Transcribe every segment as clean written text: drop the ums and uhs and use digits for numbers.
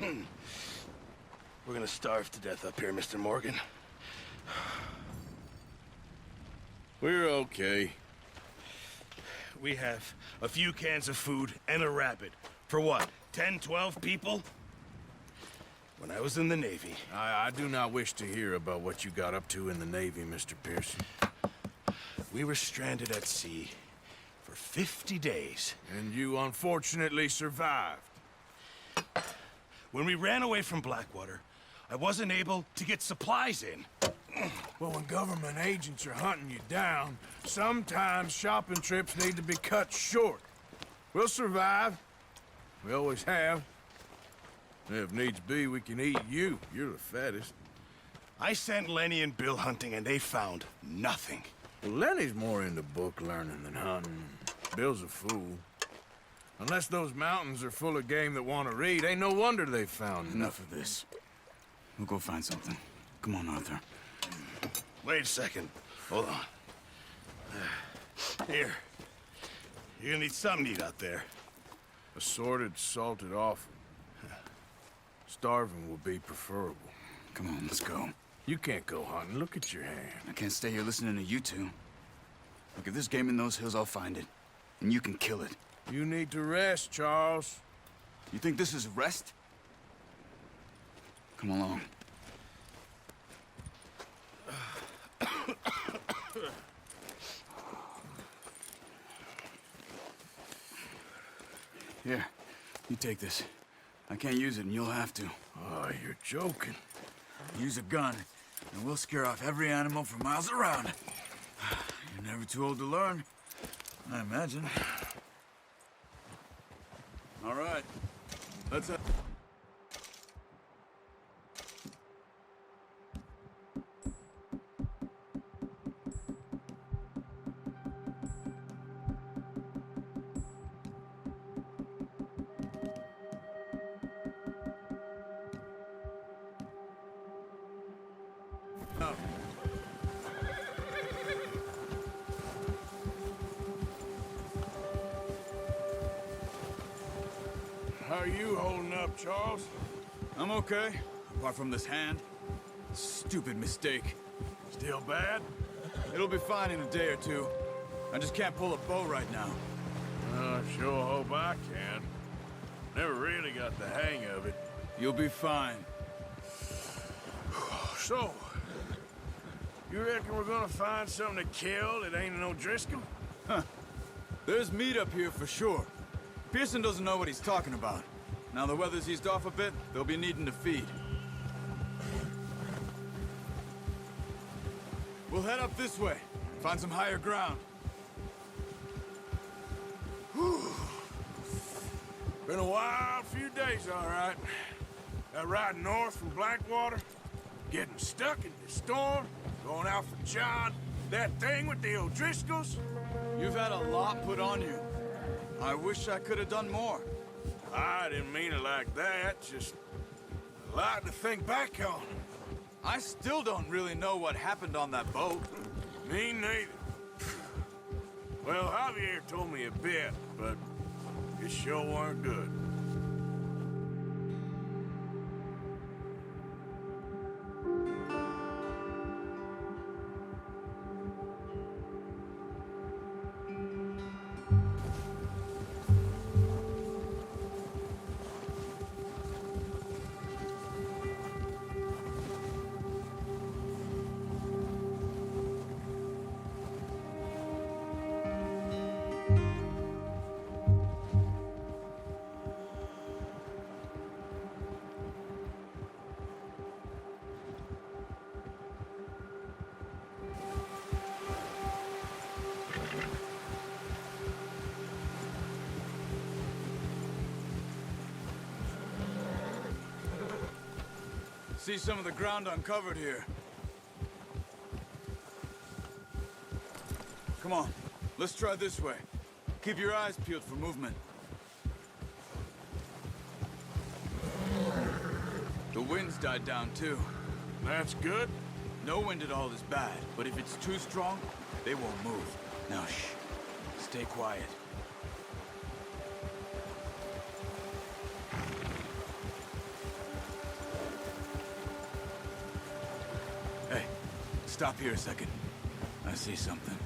We're gonna starve to death up here, Mr. Morgan. We're okay. We have a few cans of food and a rabbit. For what, 10, 12 people? When I was in the Navy... I do not wish to hear about what you got up to in the Navy, Mr. Pearson. We were stranded at sea for 50 days. And you unfortunately survived. When we ran away from Blackwater, I wasn't able to get supplies in. Well, when government agents are hunting you down, sometimes shopping trips need to be cut short. We'll survive. We always have. If needs be, we can eat you. You're the fattest. I sent Lenny and Bill hunting, and they found nothing. Well, Lenny's more into book learning than hunting. Bill's a fool. Unless those mountains are full of game that want to read, ain't no wonder they found Enough of this. We'll go find something. Come on, Arthur. Wait a second. Hold on. Here. You're gonna need something to eat out there. Assorted, salted offal. Starving will be preferable. Come on, let's go. You can't go hunting. Look at your hand. I can't stay here listening to you two. Look, if there's game in those hills, I'll find it. And you can kill it. You need to rest, Charles. You think this is rest? Come along. Here, you take this. I can't use it, and you'll have to. Oh, you're joking. Use a gun, and we'll scare off every animal for miles around. You're never too old to learn, I imagine. All right, let's... Oh. How are you holding up, Charles? I'm okay, apart from this hand. Stupid mistake. Still bad? It'll be fine in a day or two. I just can't pull a bow right now. I sure hope I can. Never really got the hang of it. You'll be fine. So, you reckon we're gonna find something to kill that ain't no Driscoll? Huh. There's meat up here for sure. Pearson doesn't know what he's talking about. Now the weather's eased off a bit, they'll be needing to feed. We'll head up this way, find some higher ground. Whew. Been a wild few days, all right. That ride north from Blackwater, getting stuck in the storm, going out for John, that thing with the O'Driscolls. You've had a lot put on you. I wish I could have done more. I didn't mean it like that, just a lot to think back on. I still don't really know what happened on that boat. Me neither. Well, Javier told me a bit, but it sure weren't good. See some of the ground uncovered here. Come on, let's try this way. Keep your eyes peeled for movement. The wind's died down too. That's good. No wind at all is bad, but if it's too strong, they won't move. Now shh, stay quiet. Stop here a second. I see something.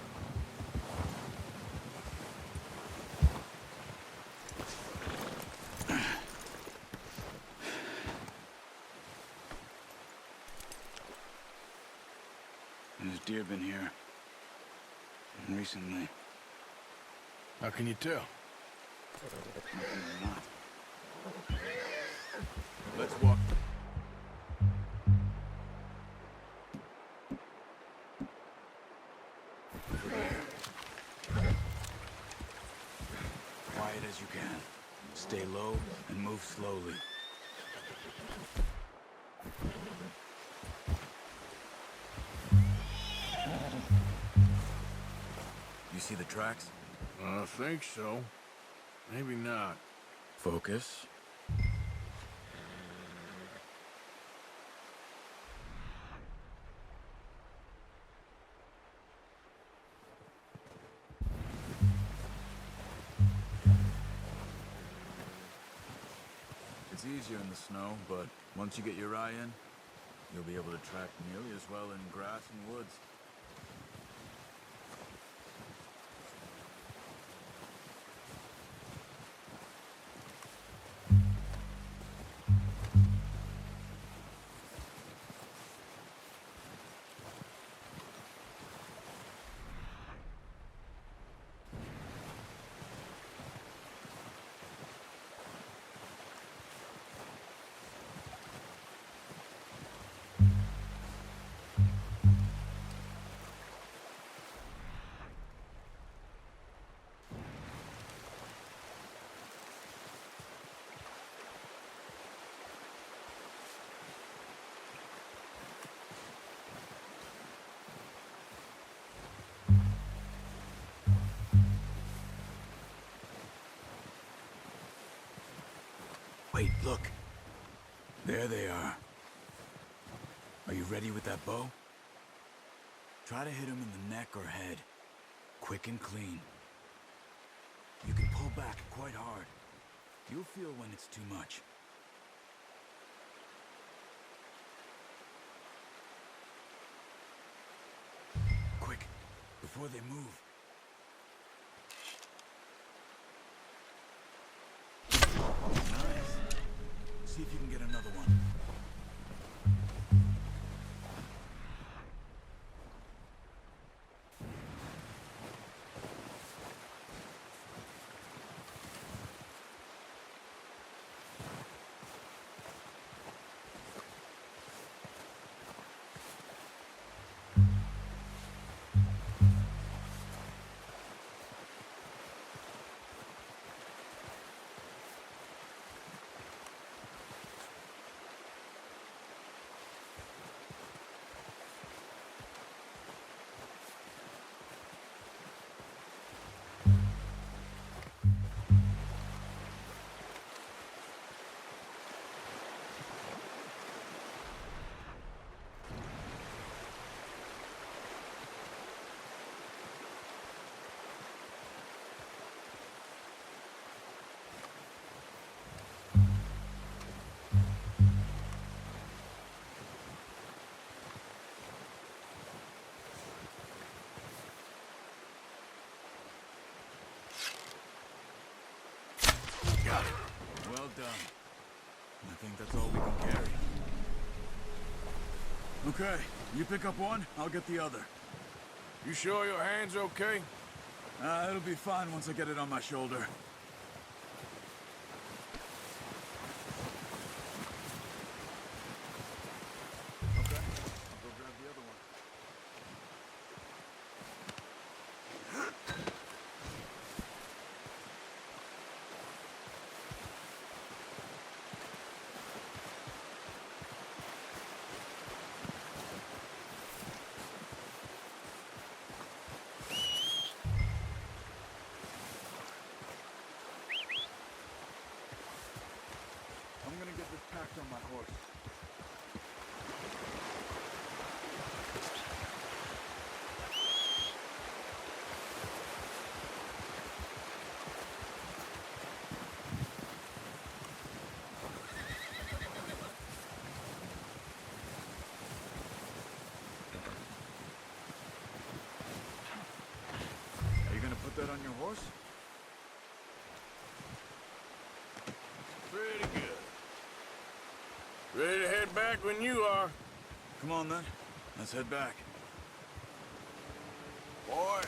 There's deer been here. Recently. How can you tell? Not. Let's walk. Quiet as you can. Stay low and move slowly. You see the tracks? I think so. Maybe not. Focus. It's easier in the snow, but once you get your eye in, you'll be able to track nearly as well in grass and woods. Wait, look. There they are. Are you ready with that bow? Try to hit him in the neck or head. Quick and clean. You can pull back quite hard. You'll feel when it's too much. Quick, before they move. Nice. See if you can get another one. Well done. I think that's all we can carry. Okay, you pick up one, I'll get the other. You sure your hand's okay? It'll be fine once I get it on my shoulder. Okay, I'll go grab the other one. I'm gonna get this packed on my horse. back when you are. Come on, then. Let's head back. Boy.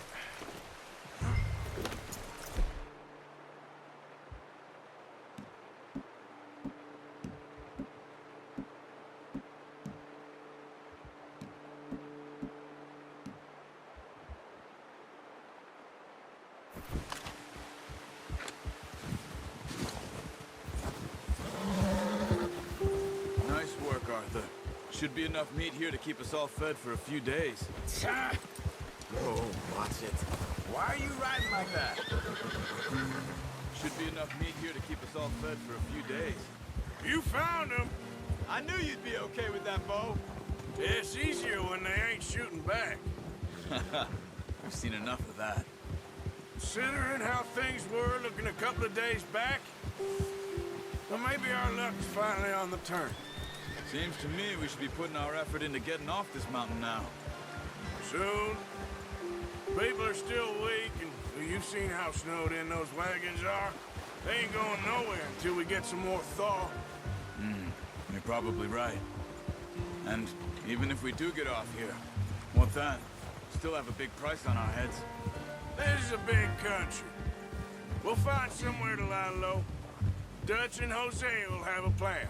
Nice work, Arthur. Should be enough meat here to keep us all fed for a few days. Oh, watch it. Why are you riding like that? Should be enough meat here to keep us all fed for a few days. You found him. I knew you'd be okay with that, Bo. It's easier when they ain't shooting back. We've seen enough of that. Considering how things were looking a couple of days back, well, maybe our luck's finally on the turn. Seems to me we should be putting our effort into getting off this mountain now. Soon. People are still weak, and you've seen how snowed in those wagons are. They ain't going nowhere until we get some more thaw. You're probably right. And even if we do get off here, what then? Still have a big price on our heads. This is a big country. We'll find somewhere to lie low. Dutch and Jose will have a plan.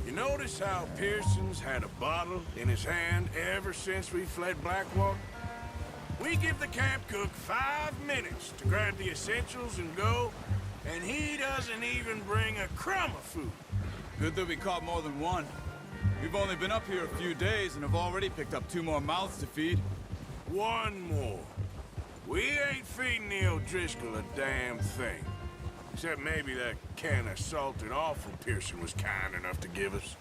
You notice how Pearson's had a bottle in his hand ever since we fled Blackwater? We give the camp cook 5 minutes to grab the essentials and go, and he doesn't even bring a crumb of food. Good that we caught more than one. We've only been up here a few days and have already picked up 2 more mouths to feed. One more. We ain't feeding the O'Driscoll a damn thing. Except maybe that can of salted offal Pearson was kind enough to give us.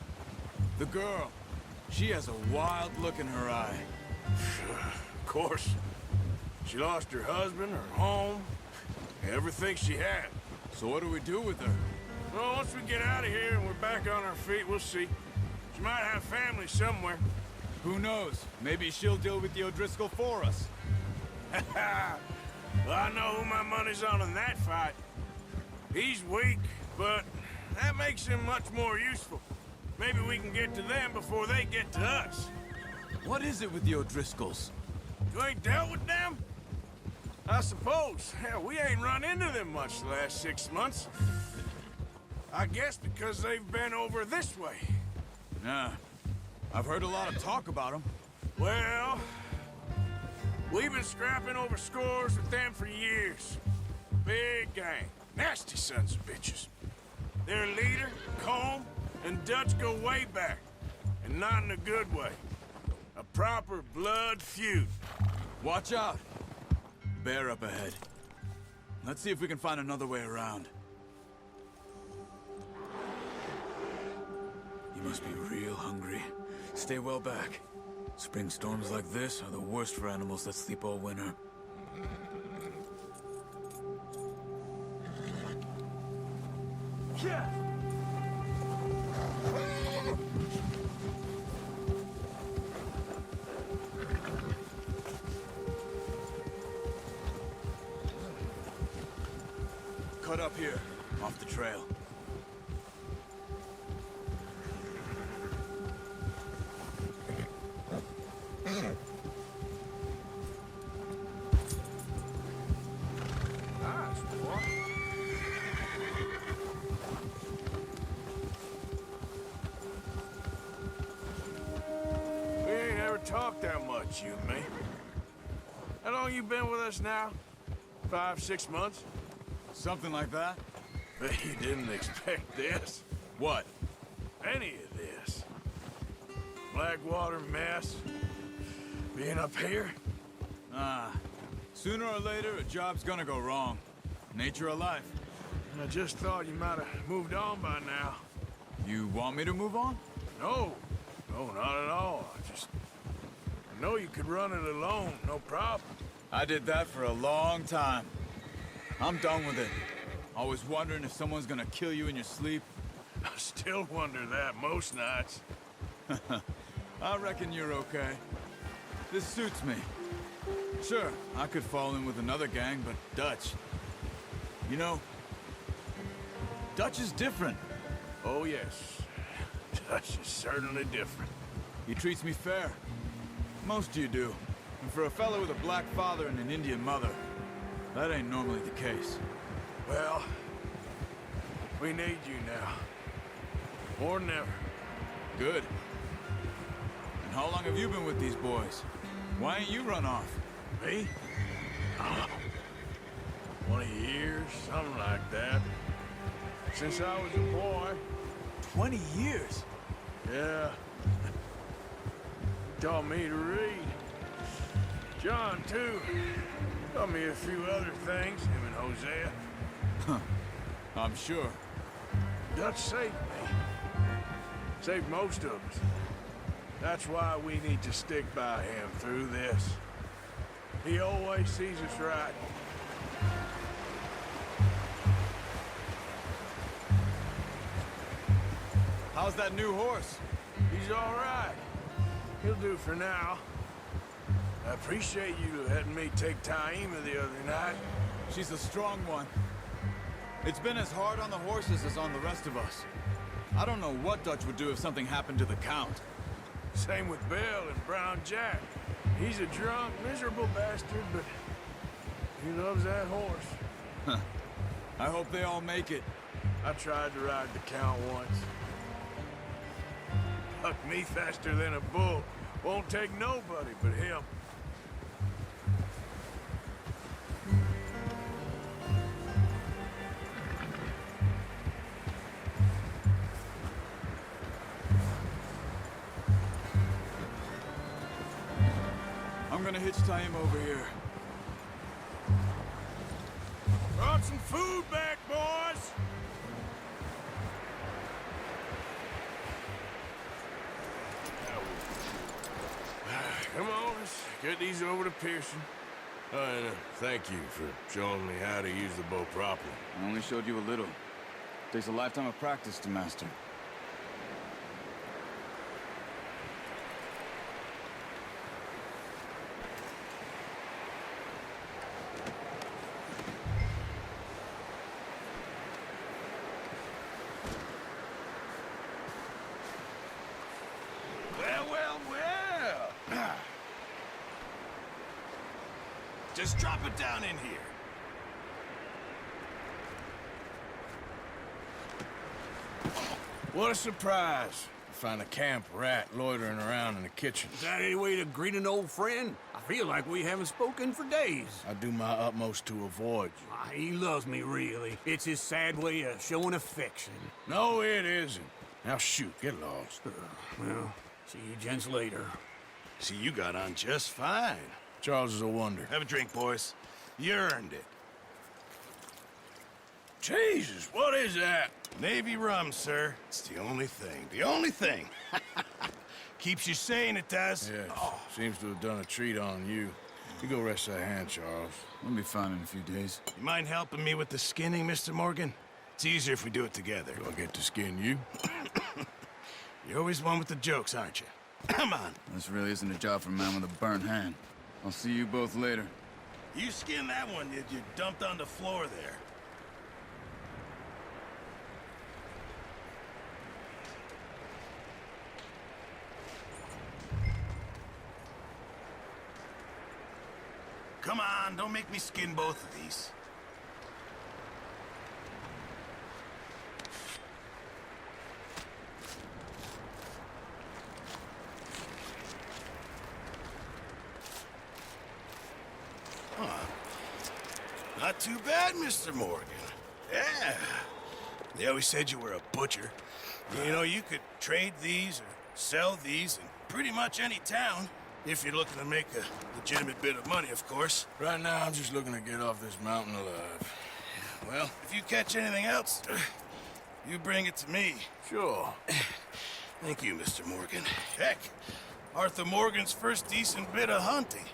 The girl, she has a wild look in her eye. Of course. She lost her husband, her home, everything she had. So what do we do with her? Well, once we get out of here and we're back on our feet, we'll see. She might have family somewhere. Who knows? Maybe she'll deal with the O'Driscoll for us. Well, I know who my money's on in that fight. He's weak, but that makes him much more useful. Maybe we can get to them before they get to us. What is it with the O'Driscolls? You ain't dealt with them? I suppose. Hell, we ain't run into them much the last 6 months. I guess because they've been over this way. Yeah. I've heard a lot of talk about them. Well, we've been scrapping over scores with them for years. Big gang. Nasty sons of bitches. Their leader, Colm, and Dutch go way back. And not in a good way. A proper blood feud. Watch out. Bear up ahead. Let's see if we can find another way around. You must be real hungry. Stay well back. Spring storms like this are the worst for animals that sleep all winter. Yeah. Cut up here, off the trail. Nice, boy. We ain't ever talked that much, you and me. How long you been with us now? 5, 6 months? Something like that? Bet you didn't expect this. What? Any of this. Blackwater mess. Being up here. Ah. Sooner or later, a job's gonna go wrong. Nature of life. I just thought you might have moved on by now. You want me to move on? No. No, not at all. I know you could run it alone, no problem. I did that for a long time. I'm done with it. Always wondering if someone's gonna kill you in your sleep. I still wonder that most nights. I reckon you're okay. This suits me. Sure, I could fall in with another gang, but Dutch. You know, Dutch is different. Oh, yes. Dutch is certainly different. He treats me fair. Most of you do. And for a fellow with a black father and an Indian mother, that ain't normally the case. Well, we need you now. More than ever. Good. And how long have you been with these boys? Why ain't you run off? Me? Oh, 20 years, something like that. Since I was a boy. 20 years? Yeah. Taught me to read. John, too. Taught me a few other things, him and Hosea. I'm sure. Dutch saved me. Saved most of us. That's why we need to stick by him through this. He always sees us right. How's that new horse? He's all right. He'll do for now. I appreciate you letting me take Taima the other night. She's a strong one. It's been as hard on the horses as on the rest of us. I don't know what Dutch would do if something happened to the Count. Same with Bill and Brown Jack. He's a drunk, miserable bastard, but he loves that horse. I hope they all make it. I tried to ride the Count once. Hucked me faster than a bull. Won't take nobody but him. I'm gonna hitch Taima over here. Brought some food back, boys! Come on, let's get these over to Pearson. And thank you for showing me how to use the bow properly. I only showed you a little. Takes a lifetime of practice to master. Well. Just drop it down in here. What a surprise. Find a camp rat loitering around in the kitchen. Is that any way to greet an old friend? I feel like we haven't spoken for days. I do my utmost to avoid you. He loves me, really. It's his sad way of showing affection. No, it isn't. Now shoot, get lost. Well, see you gents later. See, you got on just fine. Charles is a wonder. Have a drink, boys. You earned it. Jesus, what is that? Navy rum, sir. It's the only thing. The only thing. Keeps you sane, it does. Yes, seems to have done a treat on you. You go rest that hand, Charles. We'll be fine in a few days. You mind helping me with the skinning, Mr. Morgan? It's easier if we do it together. Do I get to skin you? You're always one with the jokes, aren't you? Come on. This really isn't a job for a man with a burnt hand. I'll see you both later. You skinned that one that you dumped on the floor there. Come on, don't make me skin both of these. Not too bad, Mr. Morgan. Yeah. They always said you were a butcher. You know, you could trade these or sell these in pretty much any town. If you're looking to make a legitimate bit of money, of course. Right now, I'm just looking to get off this mountain alive. Well, if you catch anything else, you bring it to me. Sure. Thank you, Mr. Morgan. Heck, Arthur Morgan's first decent bit of hunting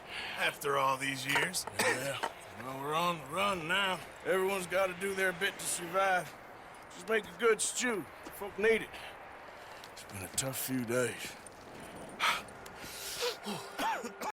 after all these years. Yeah. Well, we're on the run now. Everyone's got to do their bit to survive. Just make a good stew. Folk need it. It's been a tough few days.